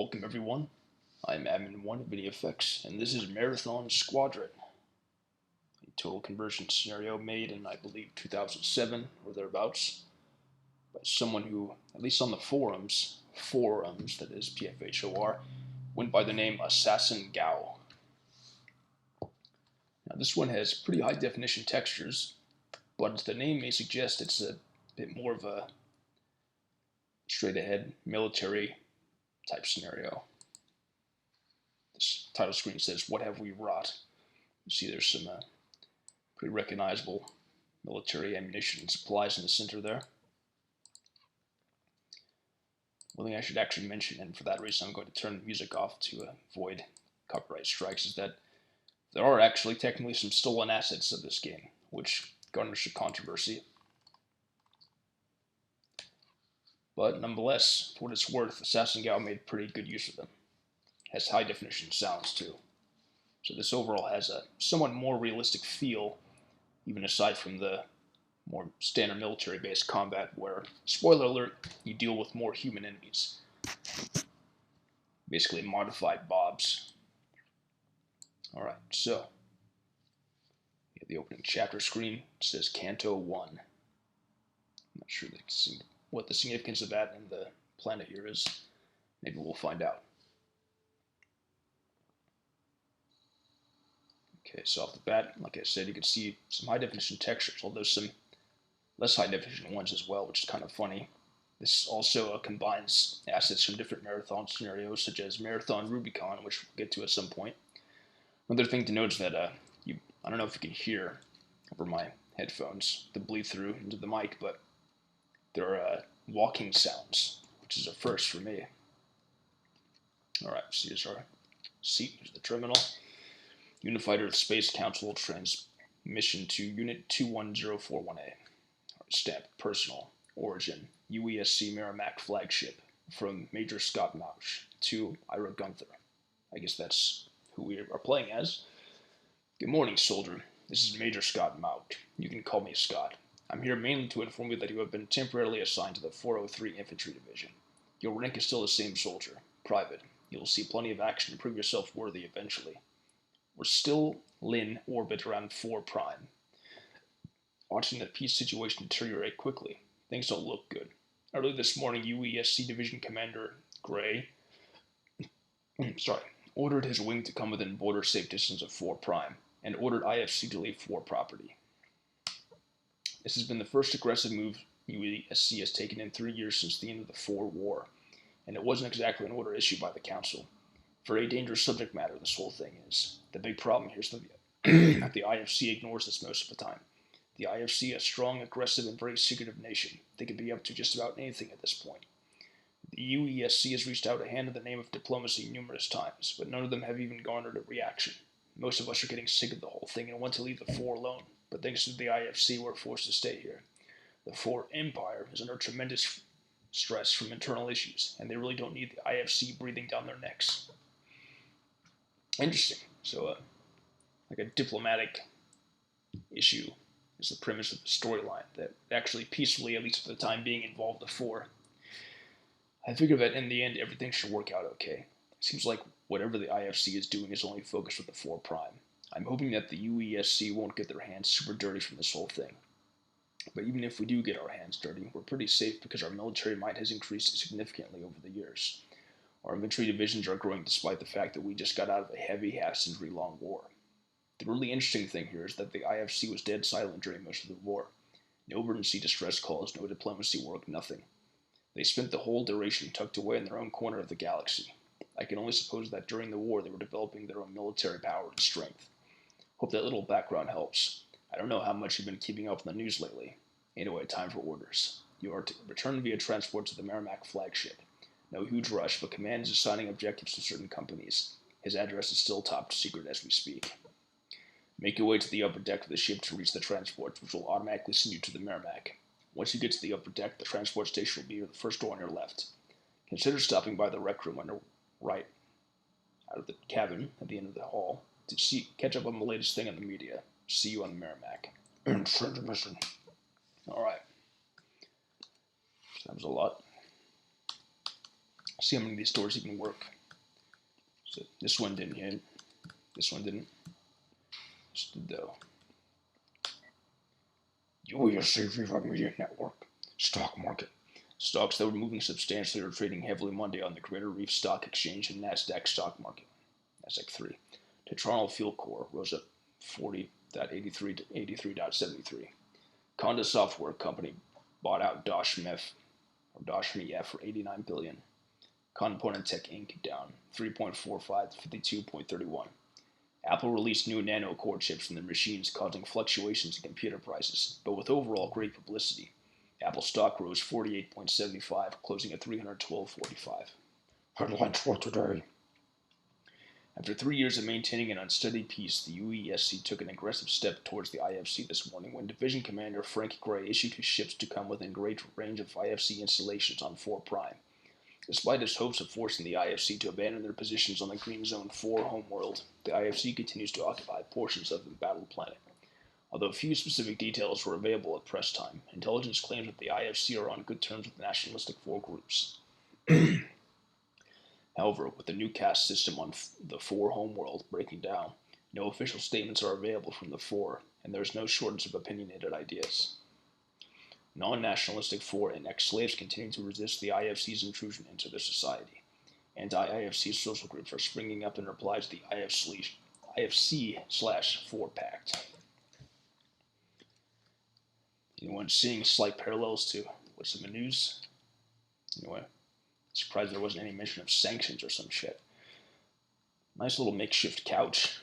Welcome everyone, I'm Admin1 of VideoFX, and this is Marathon Squadron, a total conversion scenario made in, I believe, 2007 or thereabouts, by someone who, at least on the forums, that is, PFHOR, went by the name Assassin Gao. Now this one has pretty high definition textures, but the name may suggest it's a bit more of a straight ahead military type scenario. This title screen says, "What have we wrought?" You see there's some pretty recognizable military ammunition and supplies in the center there. One thing I should actually mention, and for that reason I'm going to turn the music off to avoid copyright strikes, is that there are actually technically some stolen assets of this game, which garners a controversy. But nonetheless, for what it's worth, Assassin Gao made pretty good use of them. Has high definition sounds too. So this overall has a somewhat more realistic feel, even aside from the more standard military based combat where, spoiler alert, you deal with more human enemies. Basically modified mobs. Alright, so we have the opening chapter screen. It says Canto 1. I'm not sure what the significance of that in the planet here is. Maybe we'll find out. Okay, so off the bat, like I said, you can see some high definition textures, although some less high definition ones as well, which is kind of funny. This also combines assets from different Marathon scenarios, such as Marathon Rubicon, which we'll get to at some point. Another thing to note is that I don't know if you can hear over my headphones the bleed through into the mic, but there are walking sounds, which is a first for me. Alright, so here's our seat, here's the terminal. Unified Earth Space Council transmission to Unit 21041A. Stamp personal. Origin UESC Merrimack flagship from Major Scott Mauch to Ira Gunther. I guess that's who we are playing as. Good morning, soldier. This is Major Scott Mauch. You can call me Scott. I'm here mainly to inform you that you have been temporarily assigned to the 403 Infantry Division. Your rank is still the same soldier, private. You'll see plenty of action to prove yourself worthy eventually. We're still in orbit around 4 Prime. Watching the peace situation deteriorate quickly. Things don't look good. Early this morning, UESC Division Commander Gray ordered his wing to come within border safe distance of 4 Prime, and ordered IFC to leave 4 property. This has been the first aggressive move UESC has taken in 3 years since the end of the 4 War, and it wasn't exactly an order issued by the Council. Very dangerous subject matter, this whole thing is. The big problem here is that the IFC ignores this most of the time. The IFC, a strong, aggressive, and very secretive nation. They can be up to just about anything at this point. The UESC has reached out a hand in the name of diplomacy numerous times, but none of them have even garnered a reaction. Most of us are getting sick of the whole thing and want to leave the 4 alone, but thanks to the IFC, we're forced to stay here. The 4 Empire is under tremendous stress from internal issues, and they really don't need the IFC breathing down their necks. Interesting. So, like a diplomatic issue is the premise of the storyline that actually peacefully, at least for the time being, involved the 4. I figure that in the end, everything should work out okay. It seems like whatever the IFC is doing is only focused with the 4 Prime. I'm hoping that the UESC won't get their hands super dirty from this whole thing. But even if we do get our hands dirty, we're pretty safe because our military might has increased significantly over the years. Our infantry divisions are growing despite the fact that we just got out of a heavy half-century long war. The really interesting thing here is that the IFC was dead silent during most of the war. No emergency distress calls, no diplomacy work, nothing. They spent the whole duration tucked away in their own corner of the galaxy. I can only suppose that during the war they were developing their own military power and strength. Hope that little background helps. I don't know how much you've been keeping up in the news lately. Anyway, time for orders. You are to return via transport to the Merrimack flagship. No huge rush, but command is assigning objectives to certain companies. His address is still top secret as we speak. Make your way to the upper deck of the ship to reach the transports, which will automatically send you to the Merrimack. Once you get to the upper deck, the transport station will be the first door on your left. Consider stopping by the rec room on your right, out of the cabin at the end of the hall, to catch up on the latest thing in the media. See you on the Merrimack. Transmission. Alright. That was a lot. see how many of these doors even work. So this one didn't hit. This one didn't. This did though. UESC Media Network. Stock market. Stocks that were moving substantially are trading heavily Monday on the Greater Reef Stock Exchange and NASDAQ stock market. NASDAQ 3. Toronto Fuel Core rose up 40.83 to 83.73. Conda Software Company bought out Dosh MEF for $89 billion. Component Tech Inc. down 3.45 to 52.31. Apple released new Nano Core chips in their machines, causing fluctuations in computer prices, but with overall great publicity. Apple stock rose 48.75, closing at 312.45. Headlines for today. After 3 years of maintaining an unsteady peace, the UESC took an aggressive step towards the IFC this morning when Division Commander Frank Gray issued his ships to come within great range of IFC installations on 4 Prime. Despite his hopes of forcing the IFC to abandon their positions on the Green Zone 4 homeworld, the IFC continues to occupy portions of the embattled planet. Although few specific details were available at press time, intelligence claims that the IFC are on good terms with nationalistic 4 groups. However, with the new caste system on the 4 homeworld breaking down, no official statements are available from the 4, and there is no shortage of opinionated ideas. Non-nationalistic 4 and ex-slaves continue to resist the IFC's intrusion into their society. Anti-IFC social groups are springing up in reply to the IFC/4 Pact. Anyone seeing slight parallels to what's in the news? Anyway, surprised there wasn't any mention of sanctions or some shit. Nice little makeshift couch.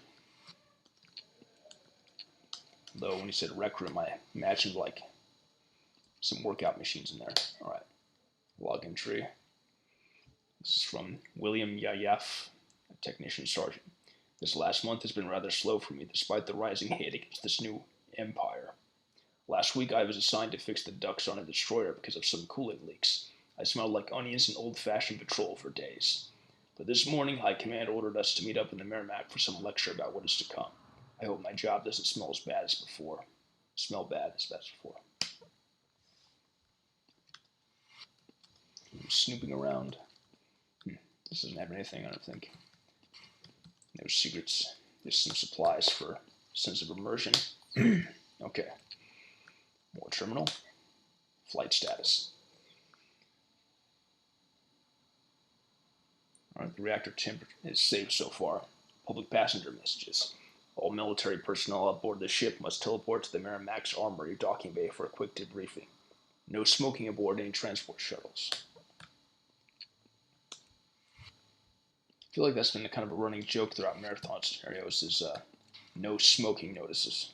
Though when you said rec room, I imagined like some workout machines in there. Alright. Login tree. This is from William Yayef, a technician sergeant. This last month has been rather slow for me despite the rising hate against this new empire. Last week I was assigned to fix the ducts on a destroyer because of some cooling leaks. I smelled like onions and old-fashioned patrol for days. But this morning, High Command ordered us to meet up in the Merrimack for some lecture about what is to come. I hope my job doesn't smell as bad as before. I'm snooping around. This doesn't have anything, I don't think. No secrets. Just some supplies for sense of immersion. Okay. More terminal. Flight status. Alright, the reactor temperature is safe so far. Public passenger messages. All military personnel aboard the ship must teleport to the Merrimack's Armory docking bay for a quick debriefing. No smoking aboard any transport shuttles. I feel like that's been a kind of a running joke throughout marathon scenarios is no smoking notices.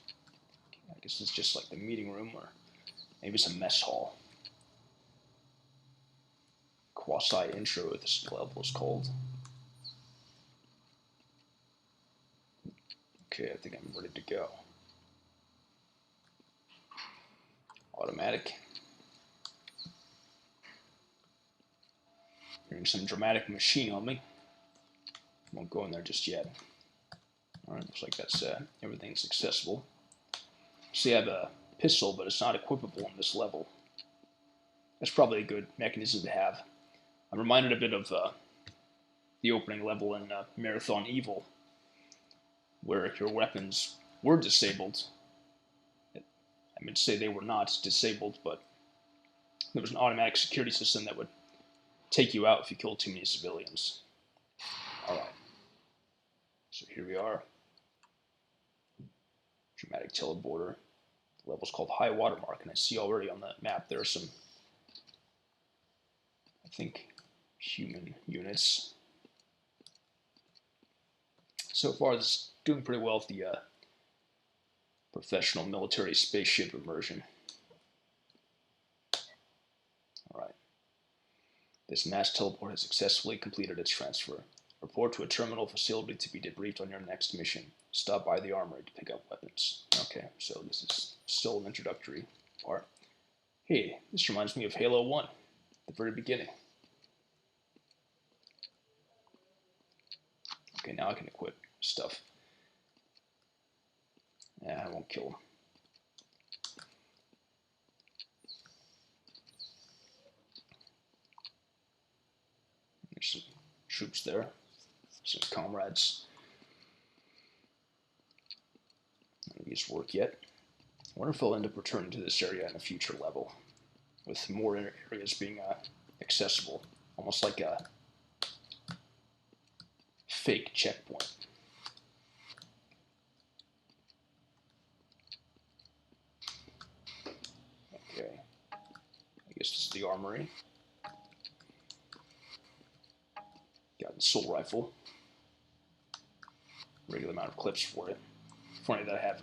I guess it's just like the meeting room or maybe it's a mess hall. Quasi-intro, this level is called. Okay, I think I'm ready to go. Automatic. Hearing some dramatic machine on me. Won't go in there just yet. Alright, looks like that's everything's accessible. See, I have a pistol, but it's not equipable on this level. That's probably a good mechanism to have. I'm reminded a bit of the opening level in Marathon Evil, where your weapons were disabled. I mean to say they were not disabled, but there was an automatic security system that would take you out if you killed too many civilians. Alright. So here we are. Dramatic teleporter. The level's called High Watermark, and I see already on the map there are some, I think, human units. So far, this is doing pretty well with the professional military spaceship immersion. Alright. This mass teleport has successfully completed its transfer. Report to a terminal facility to be debriefed on your next mission. Stop by the armory to pick up weapons. Okay, so this is still an introductory part. Hey, this reminds me of Halo 1, the very beginning. Okay, now I can equip stuff. Yeah, I won't kill him. There's some troops there, some comrades. None of these work yet. I wonder if I'll end up returning to this area in a future level, with more areas being accessible, almost like a fake checkpoint. Okay, I guess this is the armory. Got the soul rifle. Regular amount of clips for it. Funny that I have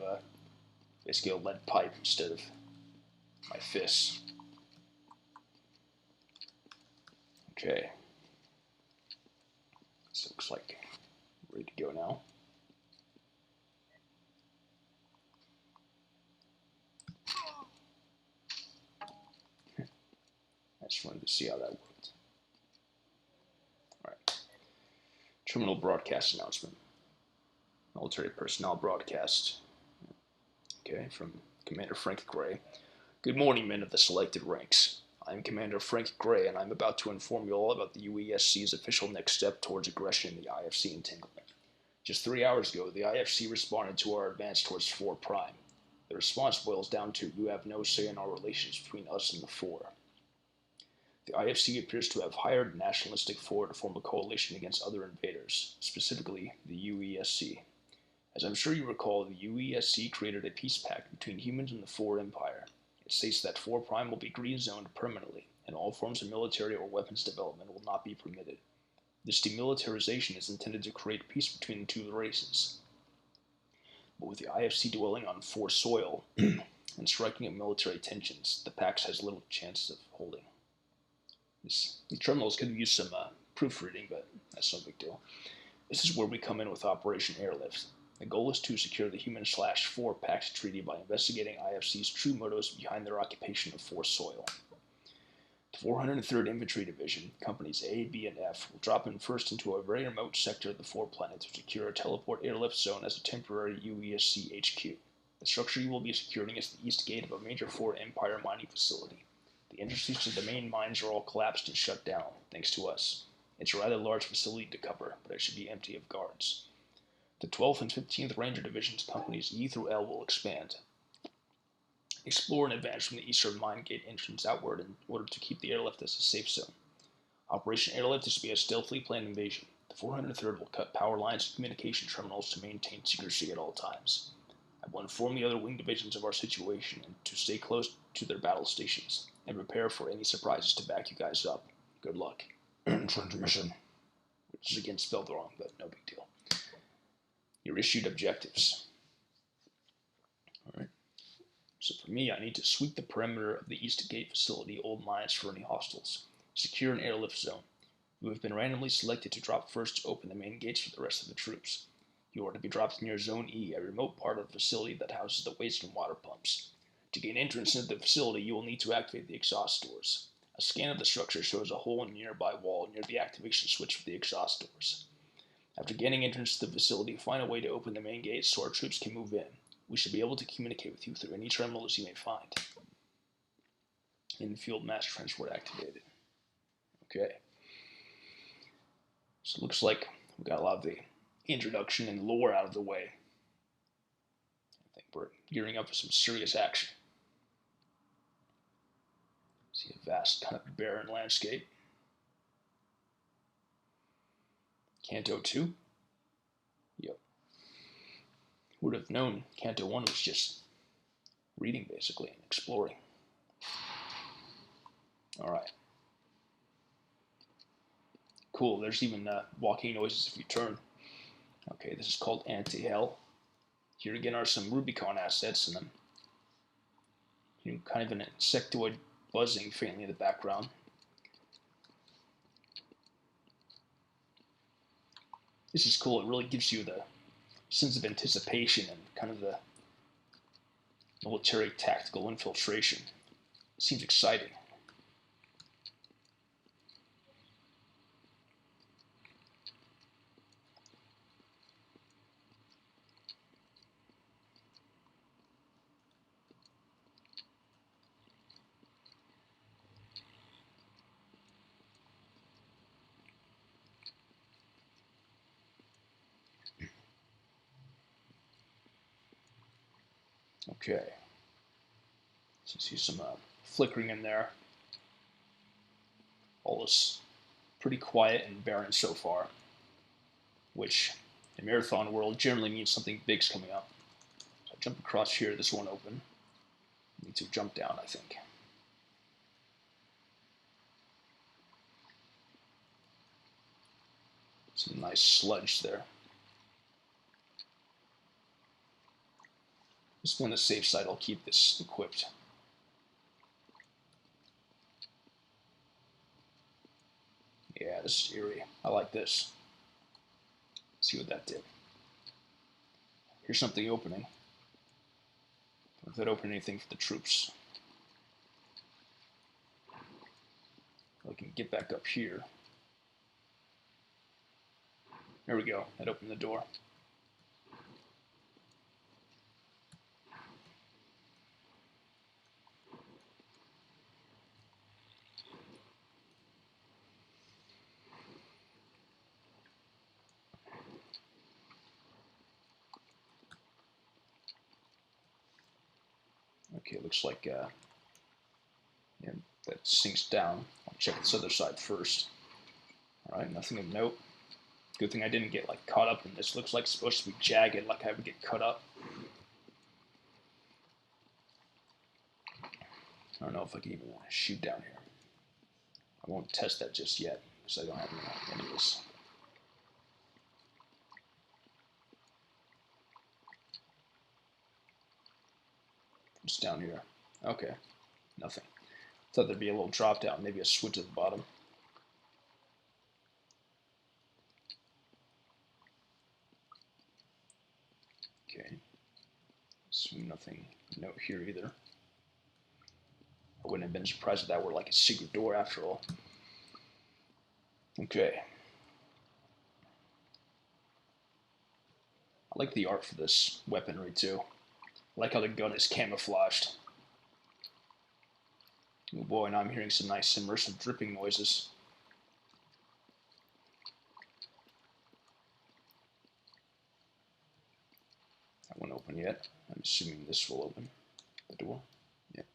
basically a lead pipe instead of my fists. Okay. This looks like ready to go now. I just wanted to see how that worked. Alright. Terminal broadcast announcement. Military personnel broadcast. Okay, from Commander Frank Gray. Good morning, men of the selected ranks. I am Commander Frank Gray, and I'm about to inform you all about the UESC's official next step towards aggression in the IFC entanglement. Just 3 hours ago, the IFC responded to our advance towards 4 Prime. The response boils down to, you have no say in our relations between us and the 4. The IFC appears to have hired a nationalistic 4 to form a coalition against other invaders, specifically the UESC. As I'm sure you recall, the UESC created a peace pact between humans and the 4 Empire. It states that 4 Prime will be green zoned permanently, and all forms of military or weapons development will not be permitted. This demilitarization is intended to create peace between the 2 races. But with the IFC dwelling on 4 soil and striking at military tensions, the pact has little chance of holding. These terminals could use some proofreading, but that's no big deal. This is where we come in with Operation Airlift. The goal is to secure the Human/4 Pact Treaty by investigating IFC's true motives behind their occupation of 4 soil. The 403rd Infantry Division, Companies A, B, and F, will drop in first into a very remote sector of the 4 planet to secure a teleport airlift zone as a temporary UESC HQ. The structure you will be securing is the east gate of a major 4 Empire mining facility. The entrances to the main mines are all collapsed and shut down, thanks to us. It's a rather large facility to cover, but it should be empty of guards. The 12th and 15th Ranger Divisions, Companies E through L, will expand. Explore and advance from the eastern mine gate entrance outward in order to keep the airlift as a safe zone. Operation Airlift is to be a stealthily planned invasion. The 403rd will cut power lines and communication terminals to maintain secrecy at all times. I will inform the other wing divisions of our situation and to stay close to their battle stations and prepare for any surprises to back you guys up. Good luck. Transmission. Which is again spelled wrong, but no big deal. Your issued objectives. Alright. So for me, I need to sweep the perimeter of the East Gate facility, old mines for any hostiles. Secure an airlift zone. You have been randomly selected to drop first to open the main gates for the rest of the troops. You are to be dropped near Zone E, a remote part of the facility that houses the waste and water pumps. To gain entrance into the facility, you will need to activate the exhaust doors. A scan of the structure shows a hole in the nearby wall near the activation switch for the exhaust doors. After gaining entrance to the facility, find a way to open the main gates so our troops can move in. We should be able to communicate with you through any terminals you may find. In-field mass transport activated. Okay. So it looks like we got a lot of the introduction and lore out of the way. I think we're gearing up for some serious action. See a vast kind of barren landscape. Canto 2? Yep. Would have known Canto 1 was just reading basically and exploring. Alright. Cool, there's even walking noises if you turn. Okay, this is called Anti-Hell. Here again are some Rubicon assets and kind of an insectoid buzzing faintly in the background. This is cool, it really gives you the sense of anticipation and kind of the military tactical infiltration. It seems exciting. Okay. So you see some flickering in there. All is pretty quiet and barren so far, which in Marathon world generally means something big's coming up. So I jump across here, this won't open. I need to jump down, I think. Some nice sludge there. Just on the safe side, I'll keep this equipped. Yeah, this is eerie. I like this. Let's see what that did. Here's something opening. If that opened anything for the troops. I can get back up here. There we go. That opened the door. Okay, looks like yeah, that sinks down. I'll check this other side first. Alright, nothing of note. Good thing I didn't get like caught up in this. Looks like it's supposed to be jagged, like I would get cut up. I don't know if I can even shoot down here. I won't test that just yet, because I don't have any of this. It's down here. Okay, nothing. Thought there'd be a little drop down, maybe a switch at the bottom. Okay, so nothing, no here either. I wouldn't have been surprised if that were like a secret door after all. Okay. I like the art for this weaponry too. I like how the gun is camouflaged. Oh boy, now I'm hearing some nice immersive dripping noises. That won't open yet. I'm assuming this will open the door. Yep.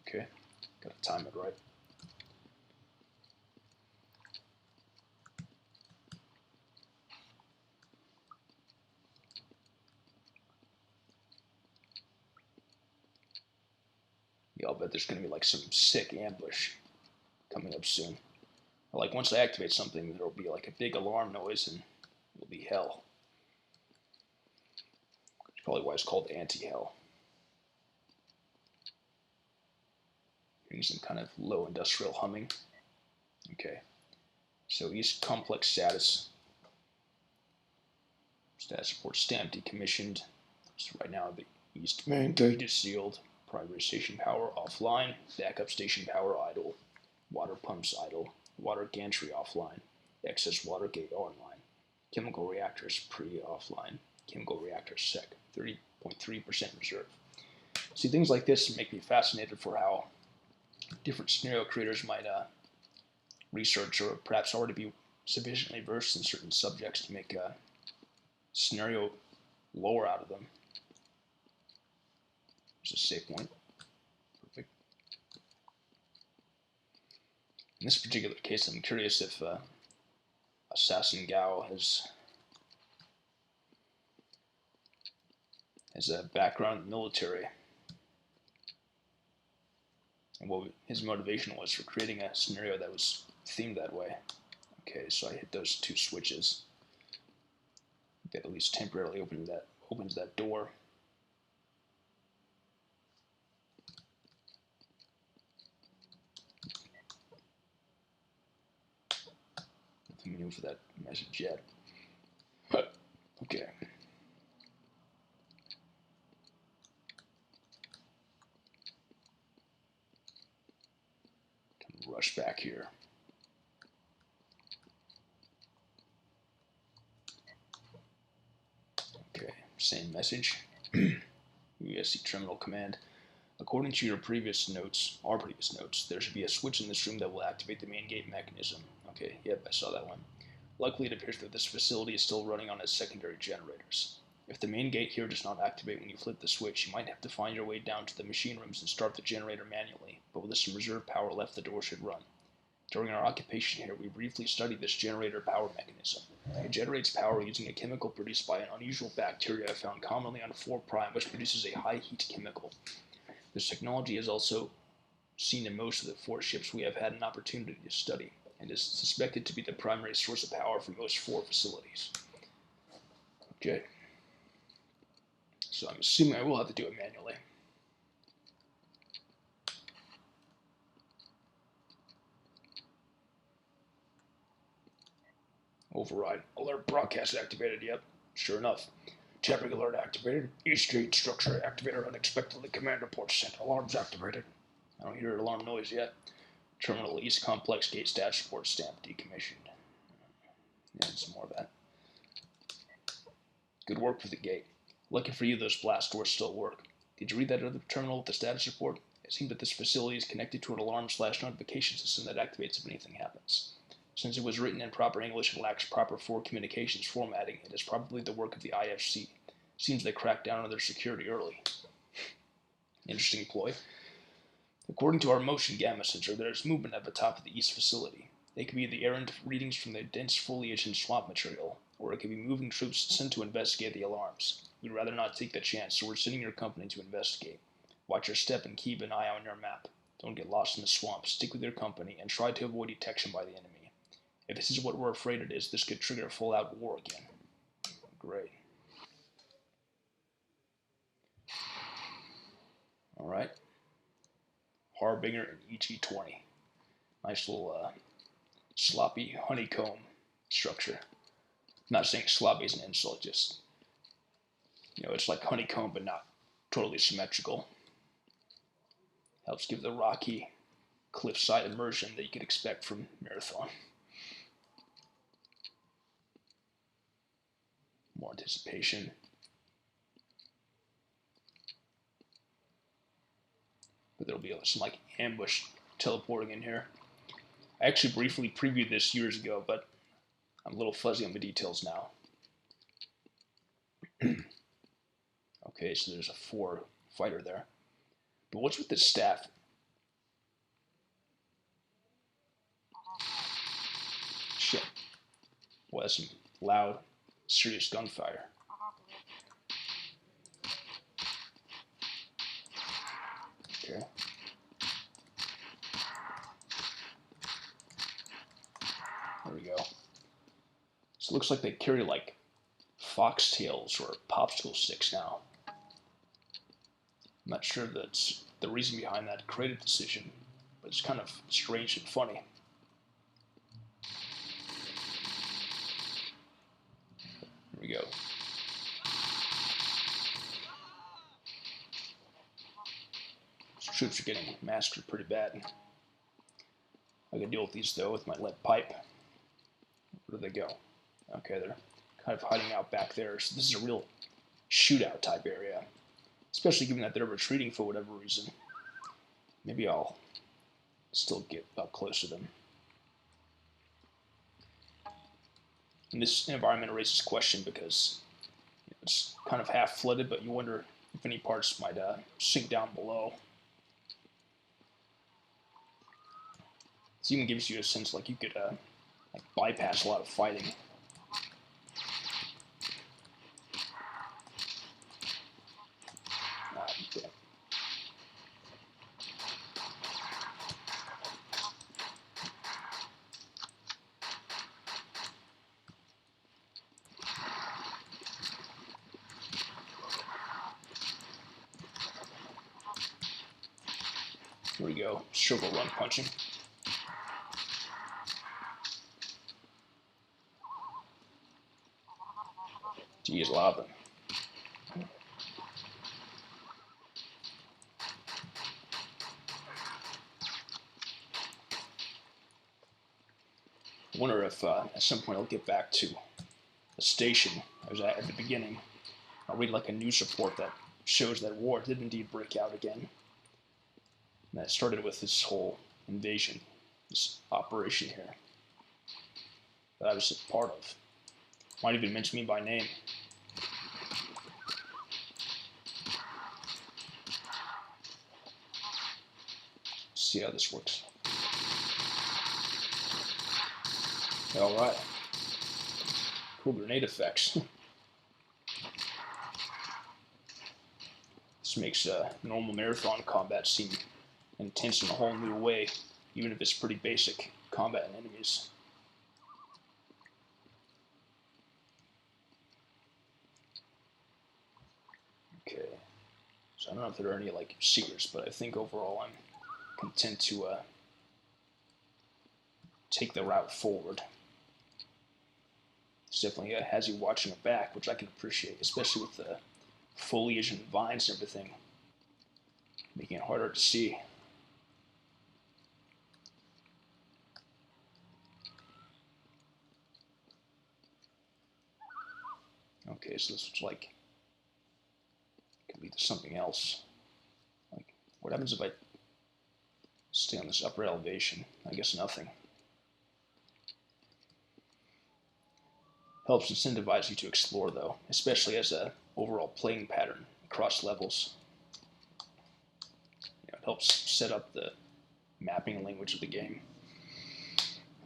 Okay, gotta time it right. Yeah, I'll bet there's gonna be like some sick ambush coming up soon. Like once I activate something, there'll be like a big alarm noise and it'll be hell. That's probably why it's called anti-hell. Hearing some kind of low industrial humming. Okay. So East Complex status. Status report stamp decommissioned. So right now the East main gate is sealed. Primary station power offline. Backup station power idle. Water pumps idle. Water gantry offline. Excess water gate online. Chemical reactors pre-offline. Chemical reactors sec. 30.3% reserve. See, things like this make me fascinated for how different scenario creators might research or perhaps already be sufficiently versed in certain subjects to make a scenario lore out of them. There's a save point. Perfect. In this particular case, I'm curious if Assassin Gao has a background in the military and what his motivation was for creating a scenario that was themed that way. Okay, so I hit those two switches. That at least temporarily opens that door. Nothing new for that message yet. But okay. Rush back here. Okay, same message. USC terminal command. According to your previous notes, there should be a switch in this room that will activate the main gate mechanism. Okay, yep, I saw that one. Luckily, it appears that this facility is still running on its secondary generators. If the main gate here does not activate when you flip the switch, you might have to find your way down to the machine rooms and start the generator manually, but with some reserve power left, the door should run. During our occupation here, we briefly studied this generator power mechanism. It generates power using a chemical produced by an unusual bacteria found commonly on 4', which produces a high heat chemical. This technology is also seen in most of the 4 ships we have had an opportunity to study, and is suspected to be the primary source of power for most 4 facilities. Okay. So I'm assuming I will have to do it manually. Override. Alert broadcast activated. Yep, sure enough. Jabbering alert activated. East gate structure activated unexpectedly. Command report sent. Alarms activated. I don't hear alarm noise yet. Terminal East complex gate status report stamp decommissioned. Yeah, some more of that. Good work with the gate. Lucky for you, those blast doors still work. Did you read that other terminal with the status report? It seems that this facility is connected to an alarm/notification system that activates if anything happens. Since it was written in proper English and lacks proper 4 communications formatting, it is probably the work of the IFC. Seems they cracked down on their security early. Interesting ploy. According to our motion gamma sensor, there is movement at the top of the east facility. It could be the errant readings from the dense foliage and swamp material, or it could be moving troops sent to investigate the alarms. We'd rather not take the chance, so we're sending your company to investigate. Watch your step and keep an eye on your map. Don't get lost in the swamp, stick with your company, and try to avoid detection by the enemy. If this is what we're afraid it is, this could trigger a full-out war again. Great. Alright. Harbinger and EG-20. Nice little sloppy honeycomb structure. I'm not saying sloppy is an insult, just, it's like honeycomb, but not totally symmetrical. Helps give the rocky cliffside immersion that you could expect from Marathon. More anticipation. But there'll be some ambush teleporting in here. I actually briefly previewed this years ago, but I'm a little fuzzy on the details now. Okay, so there's a 4 fighter there. But what's with this staff? Shit. Boy, that's some loud, serious gunfire. Okay. There we go. So it looks like they carry foxtails or popsicle sticks now. I'm not sure that's the reason behind that creative decision, but it's kind of strange and funny. Here we go. These troops are getting massacred pretty bad. I can deal with these though with my lead pipe. Where do they go? Okay, they're kind of hiding out back there. So this is a real shootout type area. Especially given that they're retreating for whatever reason. Maybe I'll still get up close to them. And this environment raises question because it's kind of half flooded, but you wonder if any parts might sink down below. This even gives you a sense like you could bypass a lot of fighting. Okay. Here we go, circle run punching. Geez, a lot of them. I wonder if at some point I'll get back to the station I was at the beginning. I'll read a news report that shows that war did indeed break out again. And that started with this whole invasion, this operation here. that I was a part of. Might even mention me by name. Let's see how this works. Alright. Cool grenade effects. This makes normal marathon combat seem intense in a whole new way, even if it's pretty basic combat and enemies. Okay, so I don't know if there are any like secrets, but I think overall I'm content to take the route forward. This definitely has you watching it back, which I can appreciate, especially with the foliage and vines and everything, making it harder to see. Okay, so this looks like it could lead to something else. Like, what happens if I stay on this upper elevation? I guess nothing. Helps incentivize you to explore, though, especially as a overall playing pattern across levels. It helps set up the mapping language of the game.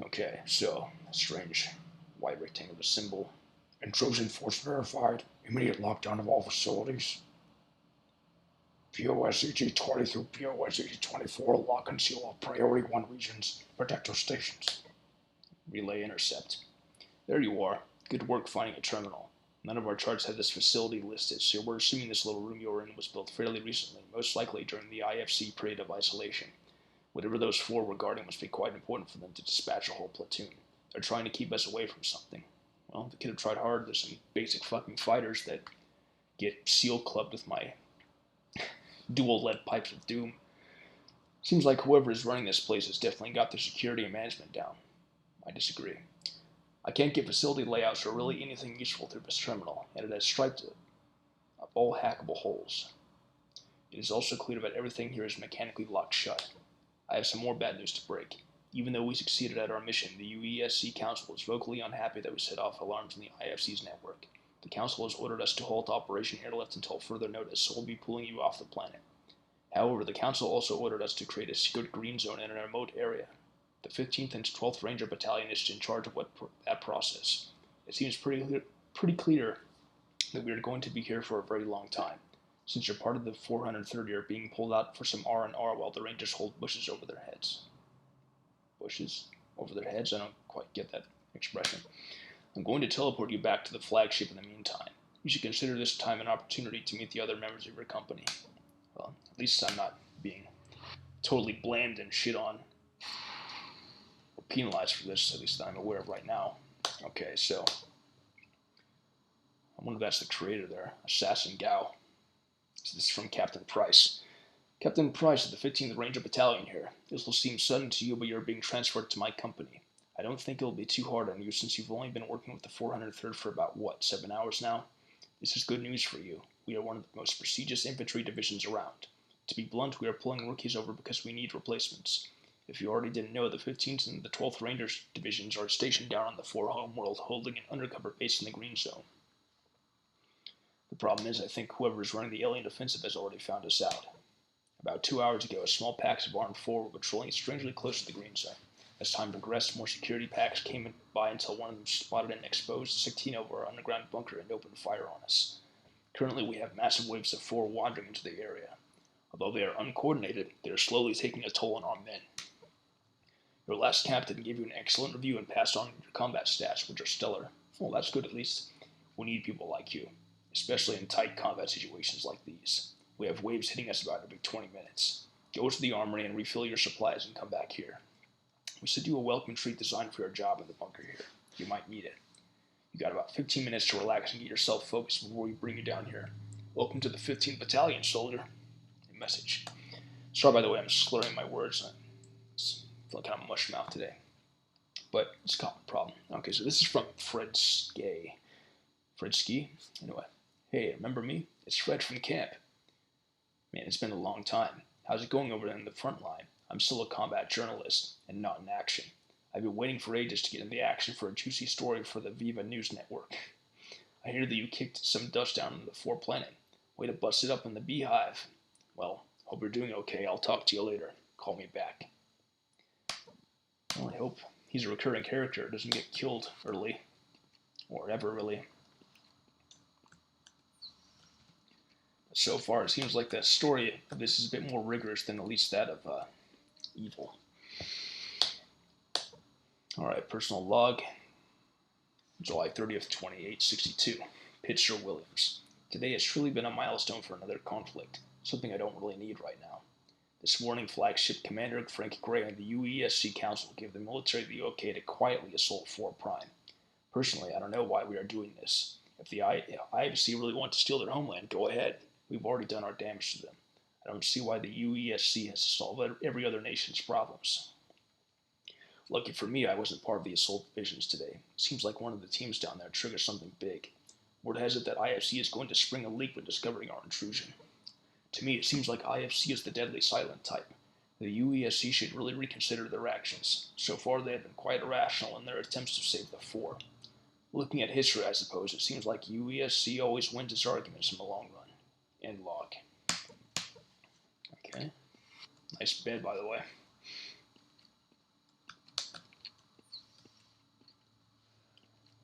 Okay, so strange white rectangular symbol. Intrusion force verified. Immediate lockdown of all facilities. POS-EG 20 through POS-EG 24. Lock and seal all priority 1 regions. Protector stations. Relay intercept. There you are. Good work finding a terminal. None of our charts have this facility listed, so we're assuming this little room you're in was built fairly recently, most likely during the IFC period of isolation. Whatever those 4 were guarding must be quite important for them to dispatch a whole platoon. They're trying to keep us away from something. Well, they could have tried hard. There's some basic fucking fighters that get seal clubbed with my dual lead pipes of doom. Seems like whoever is running this place has definitely got their security and management down. I disagree. I can't get facility layouts or really anything useful through this terminal, and it has striped it of all hackable holes. It is also clear that everything here is mechanically locked shut. I have some more bad news to break. Even though we succeeded at our mission, the UESC Council is vocally unhappy that we set off alarms in the IFC's network. The Council has ordered us to halt Operation Airlift until further notice, so we'll be pulling you off the planet. However, the Council also ordered us to create a secret green zone in a remote area. The 15th and 12th Ranger Battalion is in charge of that process. It seems pretty clear that we are going to be here for a very long time, since you're part of the 430 are being pulled out for some R&R while the Rangers hold bushes over their heads. Bushes over their heads? I don't quite get that expression. I'm going to teleport you back to the flagship in the meantime. You should consider this time an opportunity to meet the other members of your company. Well, at least I'm not being totally blamed and shit on or penalized for this, at least that I'm aware of right now. Okay, so I wonder if that's the creator there, Assassin Gao. So this is from Captain Price. Captain Price of the 15th Ranger Battalion here. This will seem sudden to you, but you're being transferred to my company. I don't think it'll be too hard on you since you've only been working with the 403rd for about, 7 hours now? This is good news for you. We are one of the most prestigious infantry divisions around. To be blunt, we are pulling rookies over because we need replacements. If you already didn't know, the 15th and the 12th Rangers divisions are stationed down on the 4 homeworld, holding an undercover base in the Green Zone. The problem is, I think whoever is running the alien offensive has already found us out. About 2 hours ago, a small packs of armed 4 were patrolling strangely close to the Green Zone. As time progressed, more security packs came by until one of them spotted an exposed 16 over our underground bunker and opened fire on us. Currently, we have massive waves of 4 wandering into the area. Although they are uncoordinated, they are slowly taking a toll on our men. Your last captain gave you an excellent review and passed on your combat stats, which are stellar. Well, that's good at least. We need people like you, especially in tight combat situations like these. We have waves hitting us about every 20 minutes. Go to the armory and refill your supplies and come back here. We sent you a welcome treat designed for your job in the bunker here. You might need it. You got about 15 minutes to relax and get yourself focused before we bring you down here. Welcome to the 15th Battalion, soldier. A message. Sorry, by the way, I'm slurring my words. I'm feeling kind of mush mouth today. But it's a common problem. Okay, so this is from Fred Ski. Fred Ski? Anyway. Hey, remember me? It's Fred from camp. Man, it's been a long time. How's it going over there in the front line? I'm still a combat journalist, and not in action. I've been waiting for ages to get in the action for a juicy story for the Viva News Network. I hear that you kicked some dust down on the 4 planet. Way to bust it up in the beehive. Well, hope you're doing okay. I'll talk to you later. Call me back. Well, I hope he's a recurring character, doesn't get killed early. Or ever, really. But so far, it seems like the story of this is a bit more rigorous than at least that of Evil. Alright, personal log. July 30th, 2862. Pitcher Williams. Today has truly been a milestone for another conflict, something I don't really need right now. This morning, Flagship Commander Frank Gray and the UESC Council gave the military the okay to quietly assault 4 Prime. Personally, I don't know why we are doing this. If the IFC really want to steal their homeland, go ahead. We've already done our damage to them. I don't see why the UESC has to solve every other nation's problems. Lucky for me, I wasn't part of the assault divisions today. Seems like one of the teams down there triggered something big. Word has it that IFC is going to spring a leak when discovering our intrusion. To me, it seems like IFC is the deadly silent type. The UESC should really reconsider their actions. So far, they have been quite irrational in their attempts to save the 4. Looking at history, I suppose, it seems like UESC always wins its arguments in the long run. End log. Okay. Nice bed, by the way.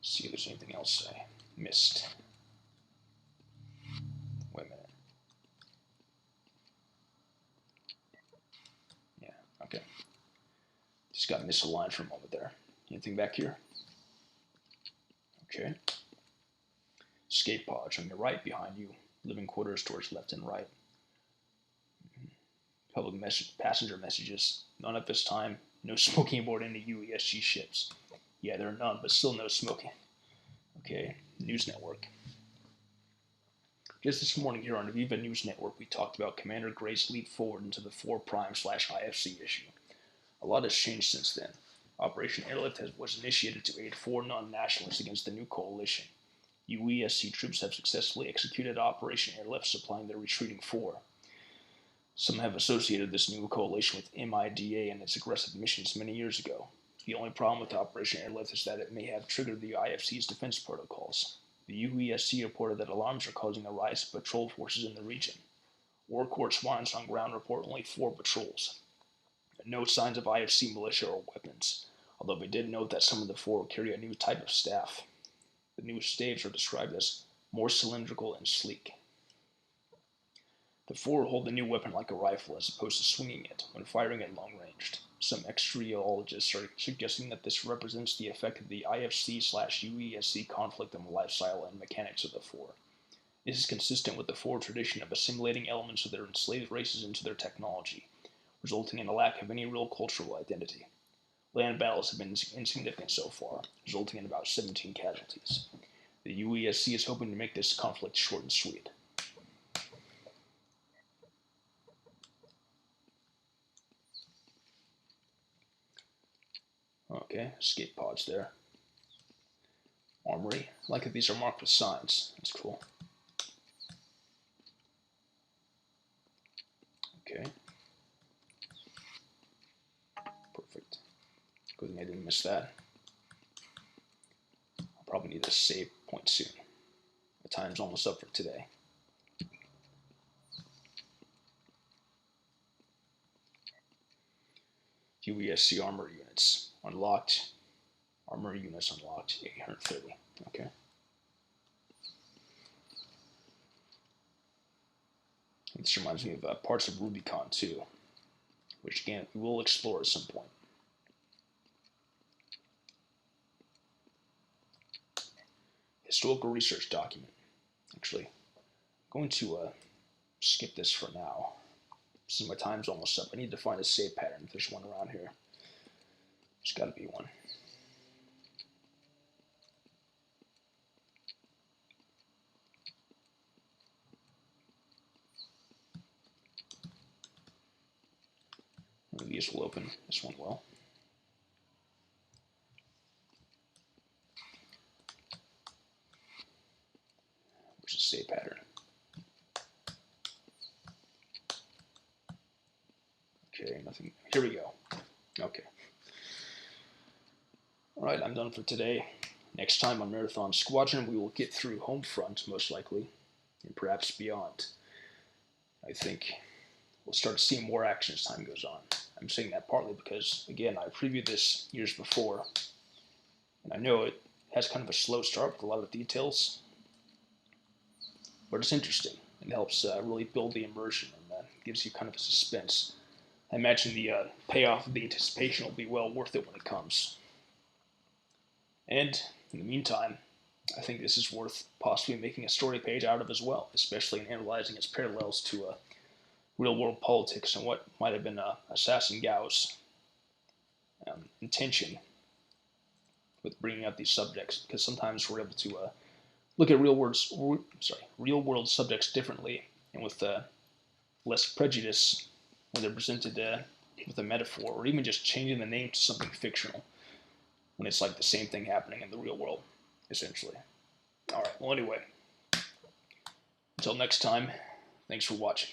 See if there's anything else I missed. Wait a minute. Yeah, okay. Just got misaligned for a moment there. Anything back here? Okay. Escape pods on your right behind you. Living quarters towards left and right. Public passenger messages. None at this time. No smoking aboard any UESG ships. Yeah, there are none, but still no smoking. Okay, News Network. Just this morning here on the Viva News Network, we talked about Commander Gray's leap forward into the 4 Prime/IFC issue. A lot has changed since then. Operation Airlift was initiated to aid 4 non-nationalists against the new coalition. UESC troops have successfully executed Operation Airlift, supplying the retreating 4. Some have associated this new coalition with MIDA and its aggressive missions many years ago. The only problem with Operation Airlift is that it may have triggered the IFC's defense protocols. The UESC reported that alarms are causing a rise of patrol forces in the region. War correspondents on ground report only 4 patrols. No signs of IFC militia or weapons, although they did note that some of the 4 carry a new type of staff. The new staves are described as more cylindrical and sleek. The 4 hold the new weapon like a rifle as opposed to swinging it when firing at long range. Some exteriologists are suggesting that this represents the effect of the IFC/UESC conflict on the lifestyle and mechanics of the 4. This is consistent with the 4 tradition of assimilating elements of their enslaved races into their technology, resulting in a lack of any real cultural identity. Land battles have been insignificant so far, resulting in about 17 casualties. The UESC is hoping to make this conflict short and sweet. Okay, escape pods there. Armory. I like that these are marked with signs. That's cool. Okay. Perfect. Good thing I didn't miss that. I'll probably need a save point soon. The time's almost up for today. UESC armor units unlocked. Armor units unlocked. 830. Okay. This reminds me of parts of Rubicon too, which again we will explore at some point. Historical research document. Actually, I'm going to skip this for now. Since my time's almost up, I need to find a save pattern if there's one around here. There's got to be one. One of these will open. This one will. Where's the save pattern? Okay, nothing. Here we go. Okay. Alright, I'm done for today. Next time on Marathon Squadron, we will get through Homefront, most likely, and perhaps beyond. I think we'll start seeing more action as time goes on. I'm saying that partly because, again, I previewed this years before, and I know it has kind of a slow start with a lot of details, but it's interesting. It helps really build the immersion and gives you kind of a suspense. I imagine the payoff of the anticipation will be well worth it when it comes. And in the meantime, I think this is worth possibly making a story page out of as well, especially in analyzing its parallels to real-world politics and what might have been Assassin Gao's intention with bringing up these subjects. Because sometimes we're able to look at real-world subjects differently and with less prejudice when they're presented with a metaphor, or even just changing the name to something fictional when it's like the same thing happening in the real world, essentially. Alright, well anyway, until next time, thanks for watching.